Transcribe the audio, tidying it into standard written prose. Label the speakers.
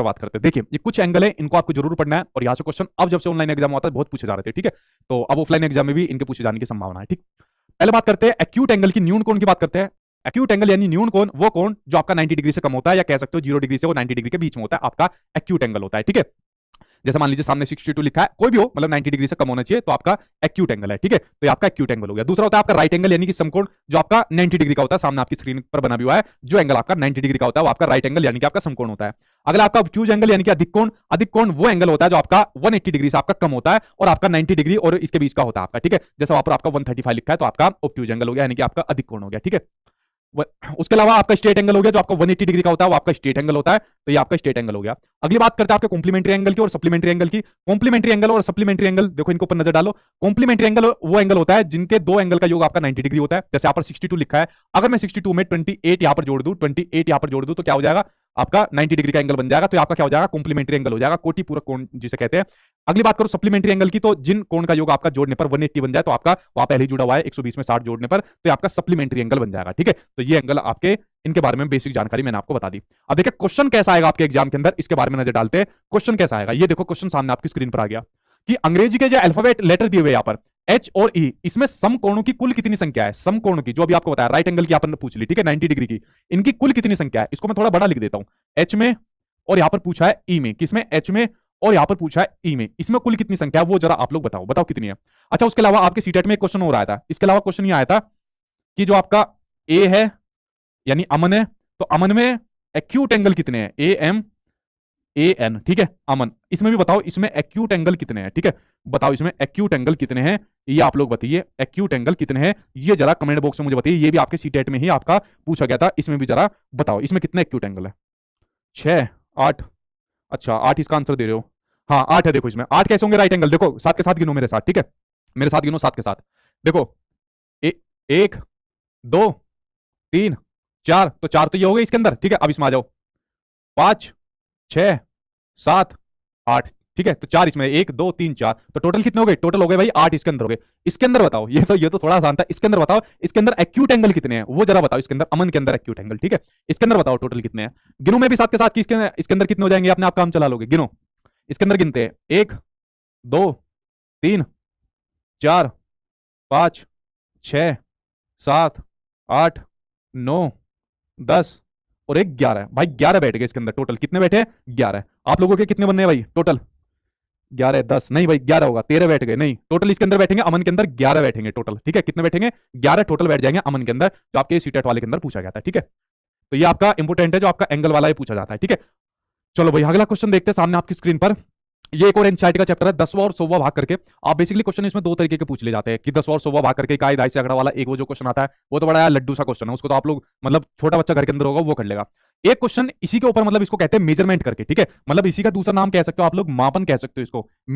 Speaker 1: पर बात करते हैं। देखिए ये कुछ एंगल है, इनको आपको जरूर पढ़ना है और यहाँ से क्वेश्चन अब जब से ऑनलाइन एग्जाम आता है बहुत पूछे जा रहे थे, ठीक है, तो अब ऑफलाइन एग्जाम में भी इनके पूछे जाने की संभावना है। ठीक, पहले बात करते हैं एक्यूट एंगल की, न्यून कोण की बात करते हैं। एक्यूट एंगल यानी न्यून कोण वो कोण जो आपका 90 डिग्री से कम होता है, या कह सकते हो 0 डिग्री से वो 90 डिग्री के बीच में होता है, आपका एक्यूट एंगल होता है। ठीक है, जैसे मान लीजिए सामने 62 लिखा है, कोई भी हो मतलब 90 डिग्री से कम होना चाहिए तो आपका एक्यूट एंगल है। ठीक है, तो ये आपका एक्यूट एंगल हो गया। दूसरा होता है आपका राइट एंगल यानी कि समकोण, जो आपका 90 डिग्री का होता है, सामने आपकी स्क्रीन पर बना भी हुआ है, जो एंगल आपका 90 डिग्री का होता है वो आपका राइट एंगल यानी कि आपका समकोण होता है। अगला आपका ऑब्ट्यूज एंगल यानी कि अधिक कोण, अधिक कोण वो एंगल होता है जो आपका 180 डिग्री से आपका कम होता है और आपका 90 डिग्री और इसके बीच का होता है आपका। ठीक है, जैसे वहां पर आपका 135 लिखा है तो आपका ऑब्ट्यूज एंगल हो गया यानी कि आपका अधिक कोण हो गया। ठीक है, उसके अलावा आपका स्ट्रेट एंगल हो गया, जो आपका 180 डिग्री का होता है वो आपका स्ट्रेट एंगल होता है, तो ये आपका स्ट्रेट एंगल हो गया। अगली बात करते हैं आपके कॉम्प्लीमेंट्री एंगल की और सप्लीमेंट्री एंगल की। कॉम्प्लीमेंट्री एंगल और सप्लीमेंट्री एंगल देखो, इनको ऊपर नजर डालो। कॉम्प्लीमेंट्री एंगल वो एंगल होता है जिनके दो एंगल का योग आपका 90 डिग्री होता है। जैसे यहाँ पर 62 लिखा है, अगर मैं 62 में 28 यहां पर जोड़ दूं, 28 यहां पर जोड़ दूं तो क्या हो जाएगा, आपका 90 डिग्री का एंगल बन जाएगा, तो आपका क्या हो जाएगा, कॉम्प्लीमेंट्री एंगल हो जाएगा, कोटि पूरक कोण जिसे कहते हैं। अगली बात करो सप्लीमेंट्री एंगल की, तो जिन कोण का योग आपका जोड़ने पर 180 बन जाए तो आपका वहां पहले ही जुड़ा हुआ है 120 में 60 जोड़ने पर, तो आपका सप्लीमेंट्री एंगल बन जाएगा। ठीक है, तो ये एंगल आपके, इनके बारे में बेसिक जानकारी मैंने आपको बता दी। अब देखिए क्वेश्चन कैसा आएगा आपके एग्जाम के अंदर, इसके बारे में नजर डालते हैं। क्वेश्चन कैसा आएगा, ये देखो क्वेश्चन सामने आपकी स्क्रीन पर आ गया कि अंग्रेजी के जो अल्फाबेट लेटर दिए हुए यहाँ पर एच और ई, इसमें समकोणों की कुल कितनी संख्या है। समकोणों की जो अभी आपको बताया, राइट एंगल की आपने पूछ ली, ठीक है, 90 डिग्री की, इनकी कुल कितनी संख्या है। इसको मैं थोड़ा बड़ा लिख देता हूं, एच में और यहां पर पूछा है ई में, किसमें, एच में और यहां पर पूछा है ई में, इसमें कुल कितनी संख्या है वो जरा आप लोग बताओ, बताओ कितनी है। अच्छा, उसके अलावा आपके सीटेट में एक क्वेश्चन और आया था, इसके अलावा क्वेश्चन ये आया था कि जो आपका ए है यानी अमन है, तो अमन में एक्यूट एंगल कितने हैं, ए एम ए एन, ठीक है, अमन, इसमें भी बताओ इसमें एक्यूट एंगल कितने हैं। ठीक है, बताओ इसमें एक्यूट एंगल कितने हैं, ये आप लोग बताइए, एक्यूट एंगल कितने हैं ये जरा कमेंट बॉक्स में मुझे बताइए। ये भी आपके सीटेट में ही आपका पूछा गया था, इसमें भी जरा बताओ इसमें कितने एक्यूट एंगल है। 6, 8, अच्छा 8 इसका आंसर दे रहे हो, हाँ 8 है। देखो इसमें 8 कैसे होंगे राइट एंगल, देखो साथ के साथ गिनो मेरे साथ, ठीक है, मेरे साथ गिनो साथ के साथ। देखो 1, 2, 3, 4, तो 4 तो ये हो गए इसके अंदर। ठीक है, अब इसमें आ जाओ, 5, 6, 7, 8, ठीक है, तो 4 इसमें, 1, 2, 3, 4, तो टोटल कितने हो गए, टोटल हो गए भाई 8 इसके अंदर हो गए। इसके अंदर बताओ, ये तो थोड़ा आसान था, इसके अंदर बताओ, इसके अंदर एक्यूट एंगल कितने हैं वो जरा बताओ, इसके अंदर अमन के अंदर एक्यूट एंगल, ठीक है, इसके अंदर बताओ टोटल कितने हैं। गिनो मैं भी साथ के साथ कि इसके अंदर कितने हो जाएंगे, अपने आप काम चला लोगे, गिनो इसके अंदर गिनते हैं, 1, 2, 3, 4, 5, 6, 7, 8, 9, 10 और 1, 11, भाई 11 बैठ गए इसके अंदर। टोटल कितने बैठे, 11। आप लोगों के कितने बनने हैं भाई टोटल, 11, 10 नहीं भाई 11 होगा, 13 बैठ गए, नहीं टोटल इसके अंदर बैठेंगे, अमन के अंदर 11 बैठेंगे टोटल। ठीक है, कितने बैठेंगे, 11 टोटल बैठ जाएंगे अमन के अंदर, जो आपके सीटेट वाले के अंदर पूछा गया था। ठीक है, तो ये आपका इंपोर्टेंट है, जो आपका एंगल वाला ही पूछा जाता है। ठीक है, चलो भाई अगला क्वेश्चन देखते हैं सामने आपकी स्क्रीन पर। ये एक और एनसीईआरटी का चैप्टर है, 10वां और 100वां भाग करके। आप बेसिकली क्वेश्चन इसमें दो तरीके के पूछ ले जाते हैं कि 10वां और 100वां भाग करके का दाई से आंकड़ा वाला एक वो जो क्वेश्चन आता है वो तो बड़ा यार लड्डू सा क्वेश्चन है, उसको तो आप लोग मतलब छोटा बच्चा घर के अंदर होगा वो कर लेगा। एक क्वेश्चन इसी के ऊपर, मतलब इसको कहते हैं मेजरमेंट करके, ठीक है, मतलब इसी का दूसरा नाम कह सकते हो आप लोग, मापन कह सकते हो इसको।